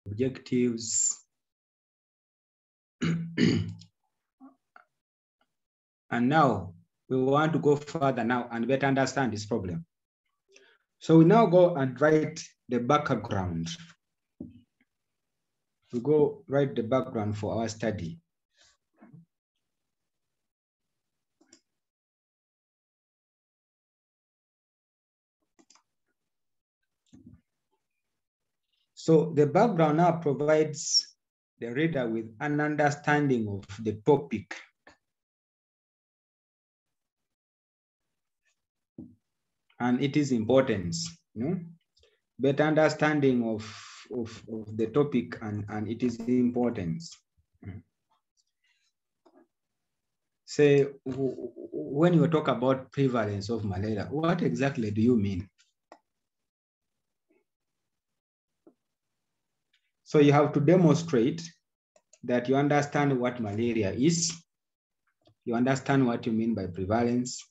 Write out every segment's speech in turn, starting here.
objectives. And now we want to go further now and better understand this problem. So we now go and write the background. We go write the background for our study. So the background now provides the reader with an understanding of the topic. And it is importance, better understanding of the topic and it is importance. Say, when you talk about prevalence of malaria, what exactly do you mean? So you have to demonstrate that you understand what malaria is, you understand what you mean by prevalence,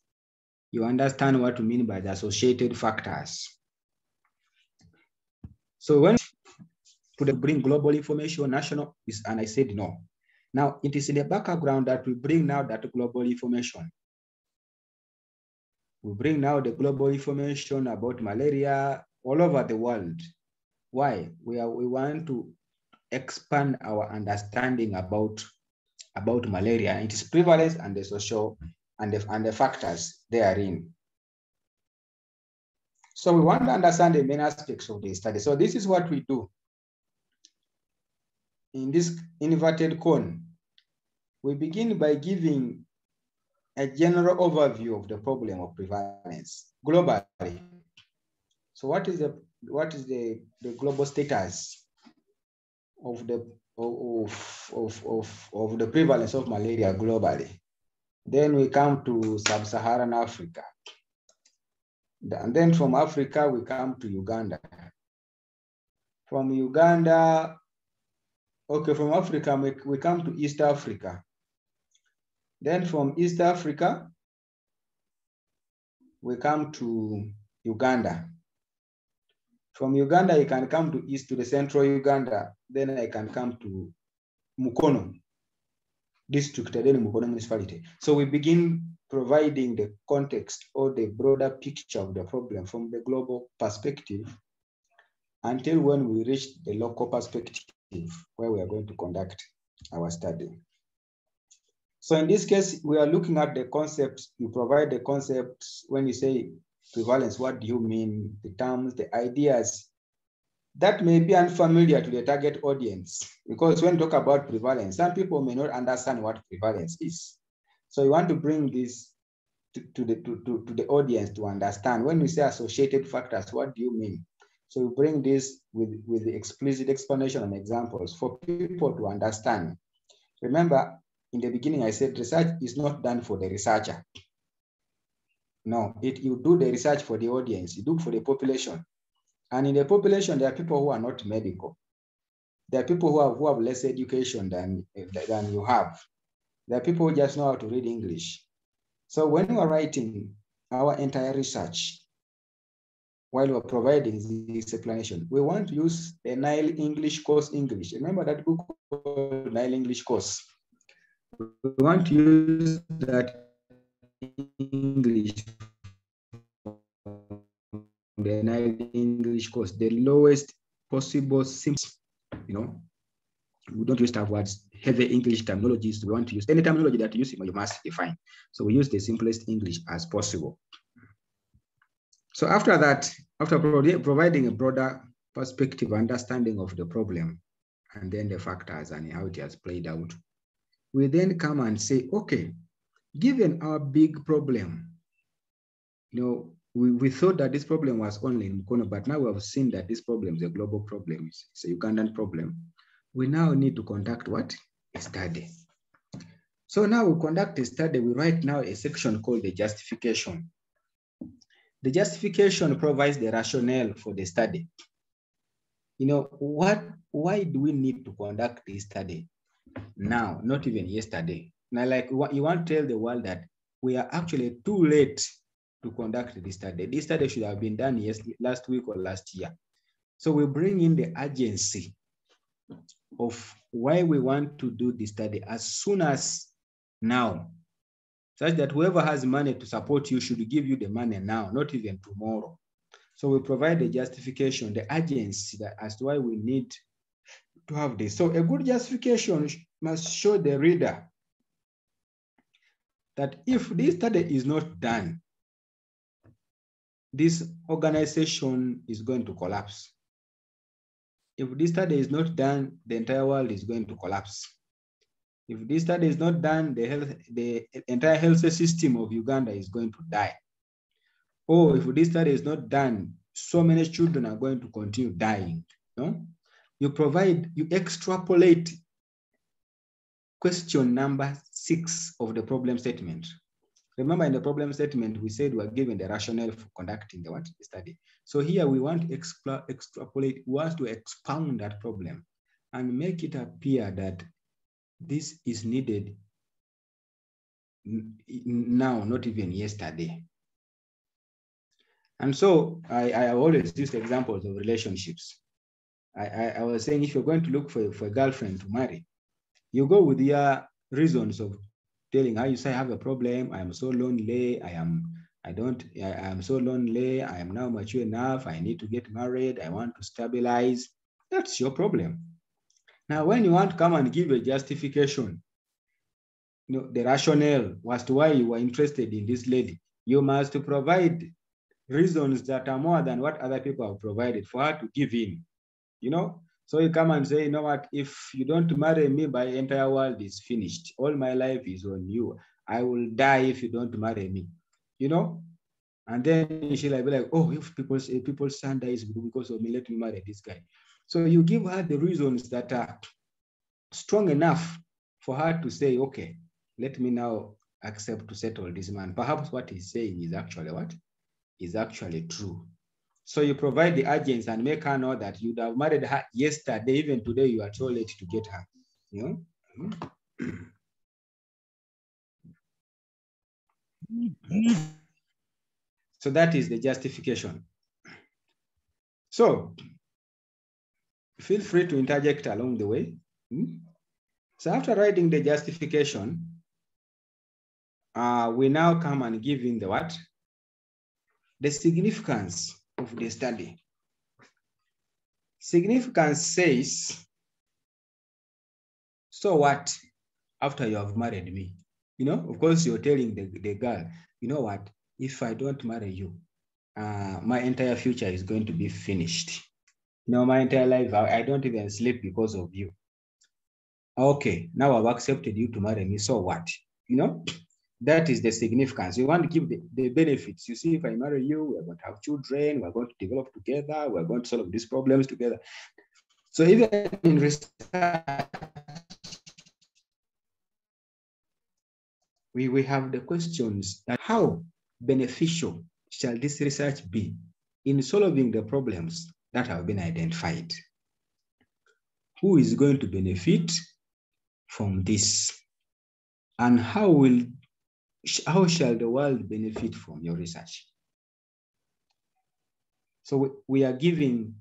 you understand what you mean by the associated factors. So when to bring global information, national is, and I said no. Now it is in the background that we bring now that global information. We bring now the global information about malaria all over the world. Why? We want to expand our understanding about malaria and its prevalence and the social and the factors therein. So we want to understand the main aspects of the study. So this is what we do. In this inverted cone, we begin by giving a general overview of the problem of prevalence globally. So what is the global status of the prevalence of malaria globally? Then we come to sub-Saharan Africa. And then from Africa, we come to Uganda. From Uganda, okay, from Africa, we come to East Africa. Then from East Africa, we come to Uganda. From Uganda, you can come to the central Uganda. Then I can come to Mukono district, and then Mukono municipality. So we begin providing the context or the broader picture of the problem from the global perspective until when we reach the local perspective where we are going to conduct our study. So in this case, we are looking at the concepts. You provide the concepts. When you say prevalence, what do you mean? The terms, the ideas that may be unfamiliar to the target audience, because when you talk about prevalence, some people may not understand what prevalence is. So you want to bring this to the audience to understand. When we say associated factors, what do you mean? So you bring this with the explicit explanation and examples for people to understand. Remember, in the beginning, I said research is not done for the researcher. No, you do the research for the audience, you do for the population. And in the population, there are people who are not medical. There are people who have less education than you have. There are people who just know how to read English. So when we are writing our entire research, while we're providing this explanation, we want to use the Nile English course English. Remember that book called Nile English course? We want to use that English, the Nile English course, the lowest possible simple, we don't use to have words, heavy English terminologies. We want to use any terminology that you use, you must define. So we use the simplest English as possible. So after that, after providing a broader perspective, understanding of the problem, and then the factors and how it has played out, we then come and say, okay, given our big problem, we thought that this problem was only in Mukono, but now we have seen that this problem is a global problem. It's a Ugandan problem. We now need to conduct what? A study. So now we conduct a study. We write now a section called the justification. The justification provides the rationale for the study. Why do we need to conduct this study now, not even yesterday? Now, like you want to tell the world that we are actually too late to conduct this study. This study should have been done last week or last year. So we bring in the urgency of why we want to do the study as soon as now, such that whoever has money to support you should give you the money now, not even tomorrow. So we provide the justification, the urgency that as to why we need to have this. So a good justification must show the reader that if this study is not done, this organization is going to collapse. If this study is not done, the entire world is going to collapse. If this study is not done, the entire health system of Uganda is going to die. Or if this study is not done, so many children are going to continue dying. No? You extrapolate question number 6 of the problem statement. Remember, in the problem statement, we said we are given the rationale for conducting the study. So here we want to extrapolate, we want to expound that problem and make it appear that this is needed now, not even yesterday. And so I always use examples of relationships. I was saying, if you're going to look for a girlfriend to marry, you go with your reasons of telling her, you say, I have a problem, I am so lonely, I am so lonely, I am now mature enough, I need to get married, I want to stabilize. That's your problem. Now, when you want to come and give a justification, the rationale as to why you were interested in this lady, you must provide reasons that are more than what other people have provided for her to give in. So you come and say, you know what, if you don't marry me, my entire world is finished. All my life is on you. I will die if you don't marry me. And then she'll be like, oh, if people's son dies because of me, let me marry this guy. So you give her the reasons that are strong enough for her to say, okay, let me now accept to settle this man. Perhaps what he's saying is actually what? Is actually true. So you provide the urgency and make her know that you'd have married her yesterday, even today you are too late to get her. So that is the justification. So feel free to interject along the way. So after writing the justification, we now come and give in the what? The significance of the study. Significance says, so what after you have married me? Of course, you're telling the girl, you know what, if I don't marry you, my entire future is going to be finished. My entire life, I don't even sleep because of you. Okay, now I've accepted you to marry me, so what? That is the significance. You want to give the benefits. You see, if I marry you, we're going to have children, we're going to develop together, we're going to solve these problems together. So even in research, we have the questions that how beneficial shall this research be in solving the problems that have been identified? Who is going to benefit from this? And how shall the world benefit from your research? So we are giving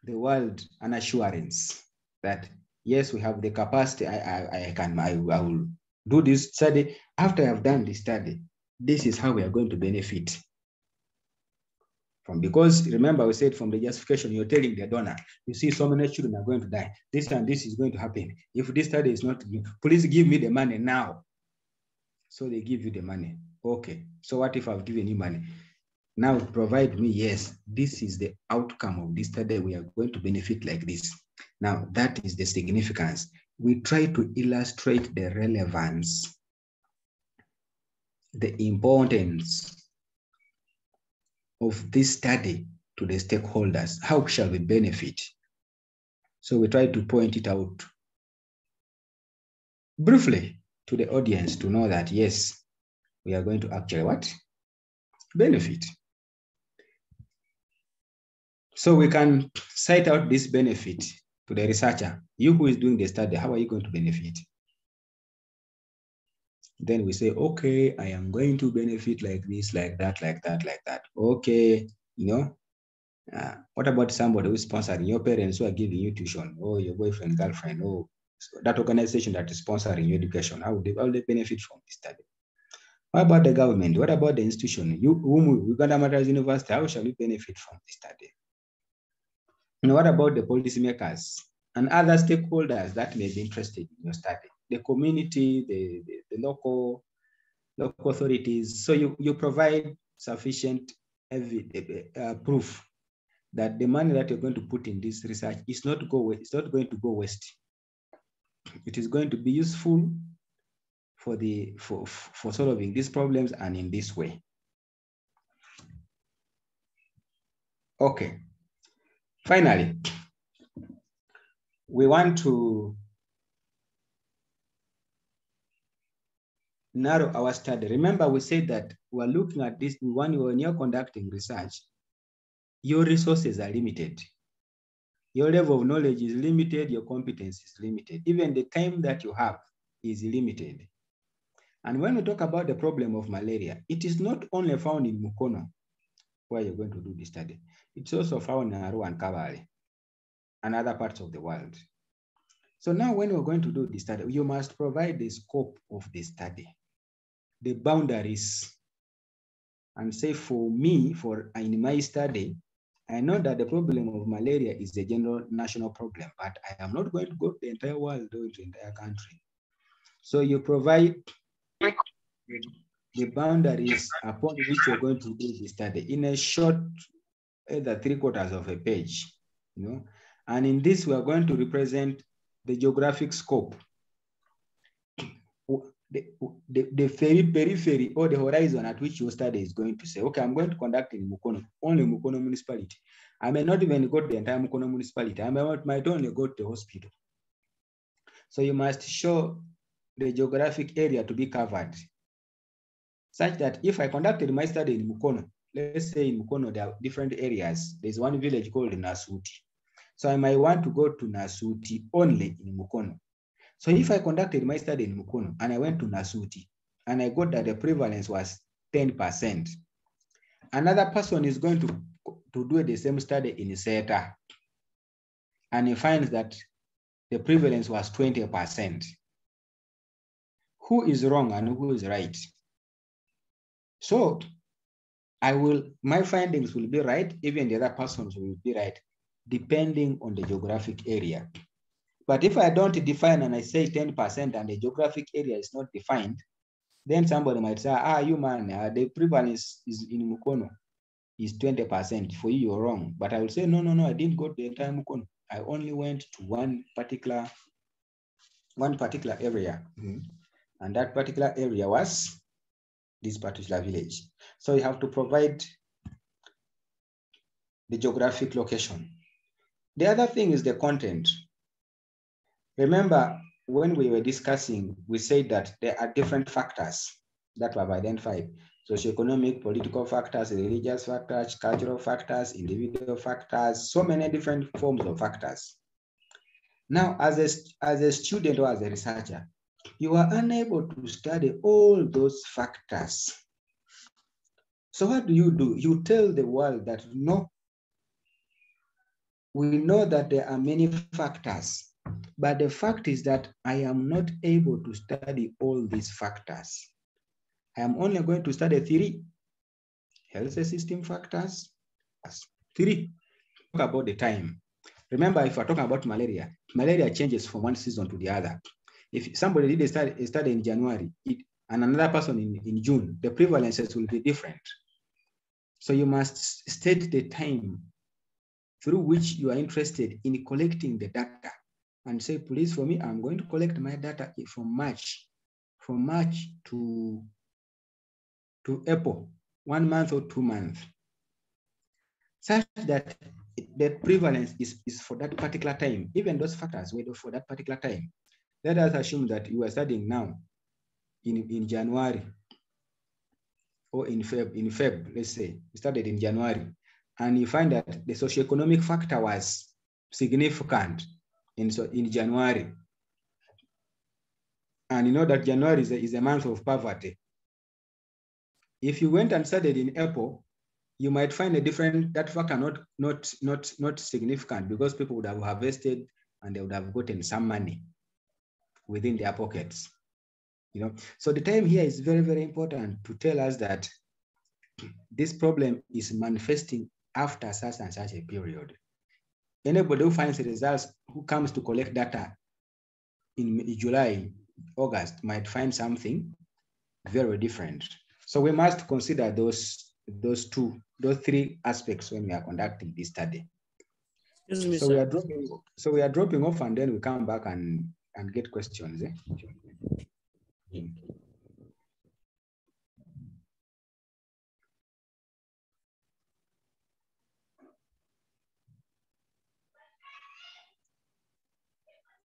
the world an assurance that yes, we have the capacity. I will do this study. After I have done this study, this is how we are going to benefit from. Because remember, we said from the justification, you're telling the donor, you see, so many children are going to die. This and this is going to happen. If this study is not, please give me the money now. So they give you the money. Okay. So what if I've given you money? Now provide me, yes, this is the outcome of this study. We are going to benefit like this. Now that is the significance. We try to illustrate the relevance, the importance of this study to the stakeholders. How shall we benefit? So we try to point it out briefly to the audience to know that, yes, we are going to actually what? Benefit. So we can cite out this benefit to the researcher. You who is doing the study, how are you going to benefit? Then we say, okay, I am going to benefit like this, like that, like that, like that. Okay, What about somebody who's sponsoring your parents who are giving you tuition, or your boyfriend, girlfriend, or that organization that is sponsoring your education? How would they benefit from this study? What about the government? What about the institution? Uganda Matters University, how shall we benefit from this study? And what about the policymakers and other stakeholders that may be interested in your study? The community, the local authorities. So you provide sufficient proof that the money that you're going to put in this research is not going to go waste. It is going to be useful for solving these problems and in this way. Okay. Finally, we want to narrow our study. Remember, we said that we're looking at this when you're conducting research, your resources are limited. Your level of knowledge is limited, your competence is limited. Even the time that you have is limited. And when we talk about the problem of malaria, it is not only found in Mukono, where you're going to do the study. It's also found in Arua and Kabale and other parts of the world. So now when we're going to do the study, you must provide the scope of the study, the boundaries, and say for me, in my study, I know that the problem of malaria is a general national problem, but I am not going to go to the entire world or to the entire country. So you provide the boundaries upon which you're going to do the study in a short, either 3/4 of a page, you know. And in this, we are going to represent the geographic scope, the very periphery or the horizon at which your study is going to say, okay, I'm going to conduct in Mukono, only Mukono municipality. I may not even go to the entire Mukono municipality. I might only go to the hospital. So you must show the geographic area to be covered, such that if I conducted my study in Mukono, let's say in Mukono, there are different areas. There's one village called Nasuti. So I might want to go to Nasuti only in Mukono. So if I conducted my study in Mukono and I went to Nasuti and I got that the prevalence was 10%, another person is going to do the same study in Seta and he finds that the prevalence was 20%. Who is wrong and who is right? So my findings will be right, even the other persons will be right, depending on the geographic area. But if I don't define and I say 10% and the geographic area is not defined, then somebody might say, you man, the prevalence is in Mukono is 20%. For you, you're wrong. But I will say, no, I didn't go to the entire Mukono. I only went to one particular area. And that particular area was this particular village. So you have to provide the geographic location. The other thing is the content. Remember, when we were discussing, we said that there are different factors that we have identified: socioeconomic, political factors, religious factors, cultural factors, individual factors, so many different forms of factors. Now, as a student or as a researcher, you are unable to study all those factors. So what do? You tell the world that no, we know that there are many factors, but the fact is that I am not able to study all these factors. I am only going to study 3 health system factors. 3. Talk about the time. Remember, if we're talking about malaria changes from one season to the other. If somebody did a study in January and another person in June, the prevalences will be different. So you must state the time through which you are interested in collecting the data and say, please, for me, I'm going to collect my data from March to April, 1 month or 2 months, such that the prevalence is for that particular time. Even those factors were for that particular time. Let us assume that you are studying now in January or in Feb, let's say, you started in January, and you find that the socioeconomic factor was significant in January. And you know that January is a month of poverty. If you went and studied in April, you might find a different, that factor not significant, because people would have harvested and they would have gotten some money within their pockets. So the time here is very, very important to tell us that this problem is manifesting after such and such a period. Anybody who finds the results, who comes to collect data in July, August, might find something very different. So we must consider those three aspects when we are conducting this study. Excuse me, so sir. we are dropping off, and then we come back and get questions.